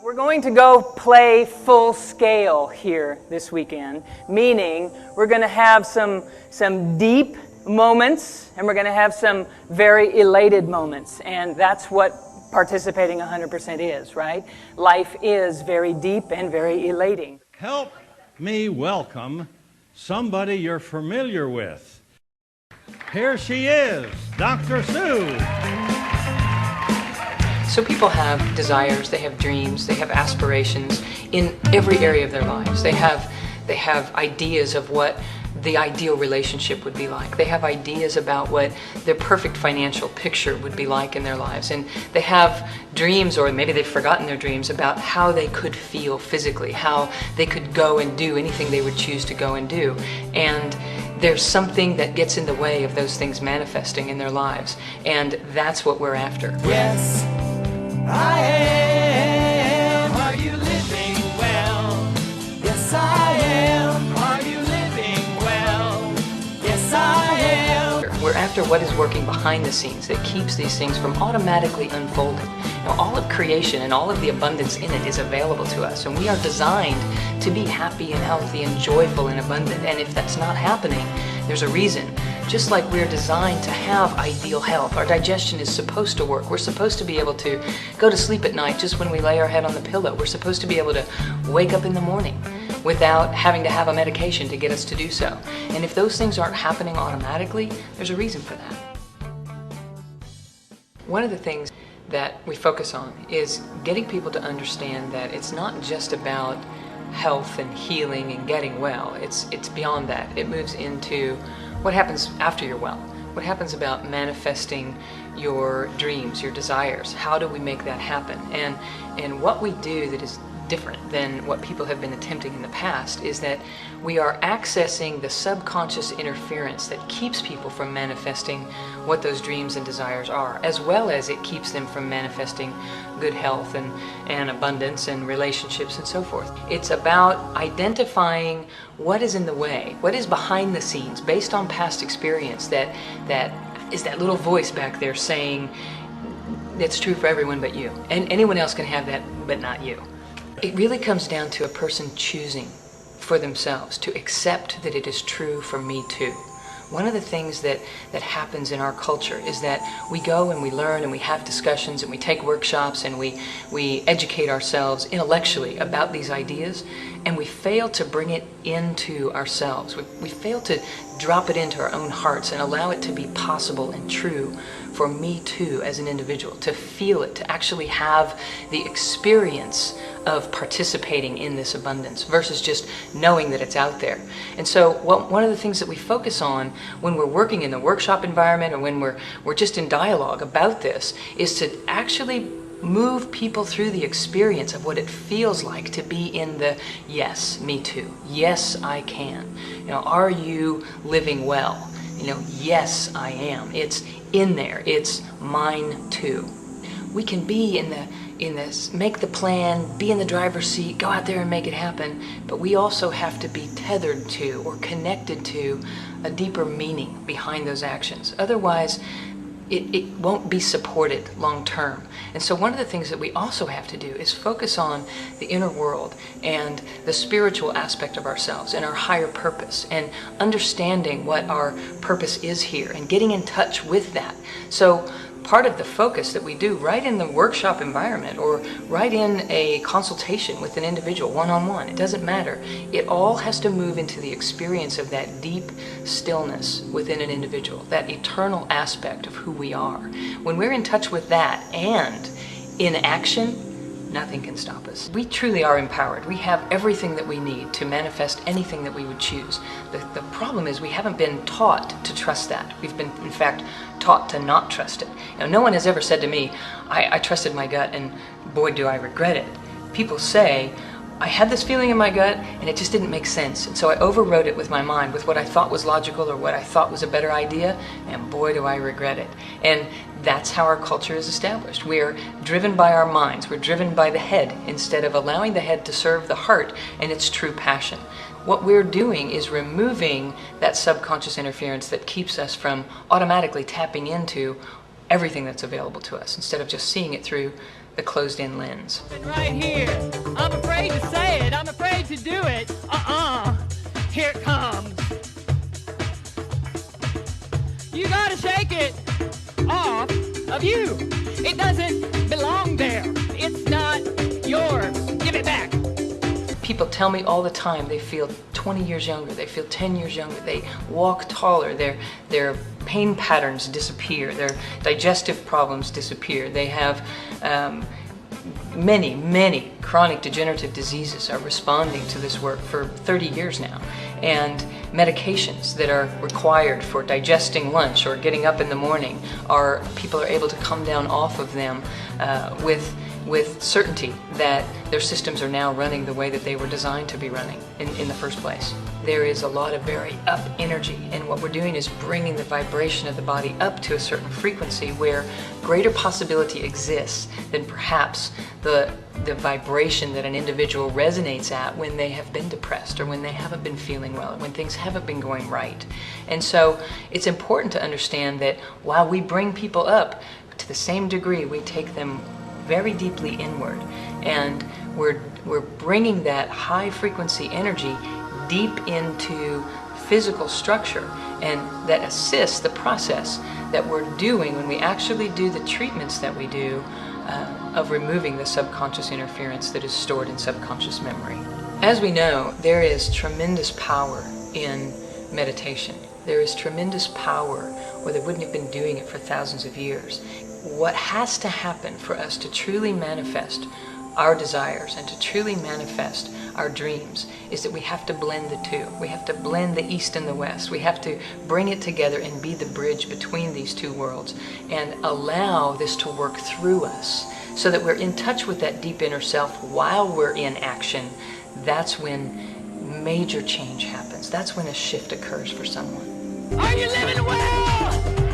We're going to go play full scale here this weekend, meaning we're going to have some deep moments and we're going to have some very elated moments. And that's what participating 100% is, right? Life is very deep and very elating. Help me welcome somebody you're familiar with. Here she is, Dr. Sue. So people have desires, they have dreams, they have aspirations in every area of their lives. They have ideas of what the ideal relationship would be like. They have ideas about what their perfect financial picture would be like in their lives. And they have dreams, or maybe they've forgotten their dreams, about how they could feel physically, how they could go and do anything they would choose to go and do. And there's something that gets in the way of those things manifesting in their lives. And that's what we're after. Yes, I am. Are you living well? Yes, I am. Are you living well? Yes, I am. We're after what is working behind the scenes that keeps these things from automatically unfolding. All of creation and all of the abundance in it is available to us, and we are designed to be happy and healthy and joyful and abundant. And if that's not happening, there's a reason. Just like we're designed to have ideal health, our digestion is supposed to work. We're supposed to be able to go to sleep at night just when we lay our head on the pillow. We're supposed to be able to wake up in the morning without having to have a medication to get us to do so. And if those things aren't happening automatically, there's a reason for that. One of the things that we focus on is getting people to understand that it's not just about health and healing and getting well. It's beyond that. It moves into what happens after you're well. What happens about manifesting your dreams, your desires? How do we make that happen? And what we do that is different than what people have been attempting in the past is that we are accessing the subconscious interference that keeps people from manifesting what those dreams and desires are, as well as it keeps them from manifesting good health and abundance and relationships and so forth. It's about identifying what is in the way, what is behind the scenes based on past experience that is that little voice back there saying it's true for everyone but you. And anyone else can have that, but not you. It really comes down to a person choosing for themselves to accept that it is true for me too. One of the things that happens in our culture is that we go and we learn and we have discussions and we take workshops and we educate ourselves intellectually about these ideas, and we fail to bring it into ourselves. We fail to drop it into our own hearts and allow it to be possible and true for me too as an individual, to feel it, to actually have the experience of participating in this abundance versus just knowing that it's out there. And so one of the things that we focus on when we're working in the workshop environment or when we're just in dialogue about this is to actually move people through the experience of what it feels like to be in the yes, me too. Yes, I can. Are you living well? Yes, I am. It's in there. It's mine too. We can be in this, make the plan, be in the driver's seat, go out there and make it happen, but we also have to be tethered to or connected to a deeper meaning behind those actions. Otherwise, it won't be supported long term. And so one of the things that we also have to do is focus on the inner world and the spiritual aspect of ourselves and our higher purpose and understanding what our purpose is here and getting in touch with that. So part of the focus that we do right in the workshop environment or right in a consultation with an individual one-on-one, it doesn't matter. It all has to move into the experience of that deep stillness within an individual, that eternal aspect of who we are. When we're in touch with that and in action, nothing can stop us. We truly are empowered. We have everything that we need to manifest anything that we would choose. The problem is we haven't been taught to trust that. We've been, in fact, taught to not trust it. No one has ever said to me, I trusted my gut and boy do I regret it. People say, I had this feeling in my gut and it just didn't make sense. And so I overrode it with my mind, with what I thought was logical or what I thought was a better idea, and boy do I regret it. And that's how our culture is established. We're driven by our minds. We're driven by the head instead of allowing the head to serve the heart and its true passion. What we're doing is removing that subconscious interference that keeps us from automatically tapping into everything that's available to us instead of just seeing it through the closed-in lens. Right here. I'm afraid to say it. I'm afraid to do it. Here it comes. You gotta shake it off of you. It doesn't belong there. It's not yours. Give it back. People tell me all the time they feel 20 years younger, they feel 10 years younger, they walk taller, their pain patterns disappear, their digestive problems disappear, they have many chronic degenerative diseases are responding to this work for 30 years now. And medications that are required for digesting lunch or getting up in the morning, people are able to come down off of them with certainty that their systems are now running the way that they were designed to be running in the first place. There is a lot of very up energy, and what we're doing is bringing the vibration of the body up to a certain frequency where greater possibility exists than perhaps the vibration that an individual resonates at when they have been depressed or when they haven't been feeling well or when things haven't been going right. And so it's important to understand that while we bring people up, to the same degree we take them very deeply inward, and we're bringing that high frequency energy deep into physical structure, and that assists the process that we're doing when we actually do the treatments that we do of removing the subconscious interference that is stored in subconscious memory. As we know, there is tremendous power in meditation. There is tremendous power, or they wouldn't have been doing it for thousands of years. What has to happen for us to truly manifest our desires and to truly manifest our dreams is that we have to blend the two. We have to blend the East and the West. We have to bring it together and be the bridge between these two worlds and allow this to work through us so that we're in touch with that deep inner self while we're in action. That's when major change happens. That's when a shift occurs for someone. Are you living well?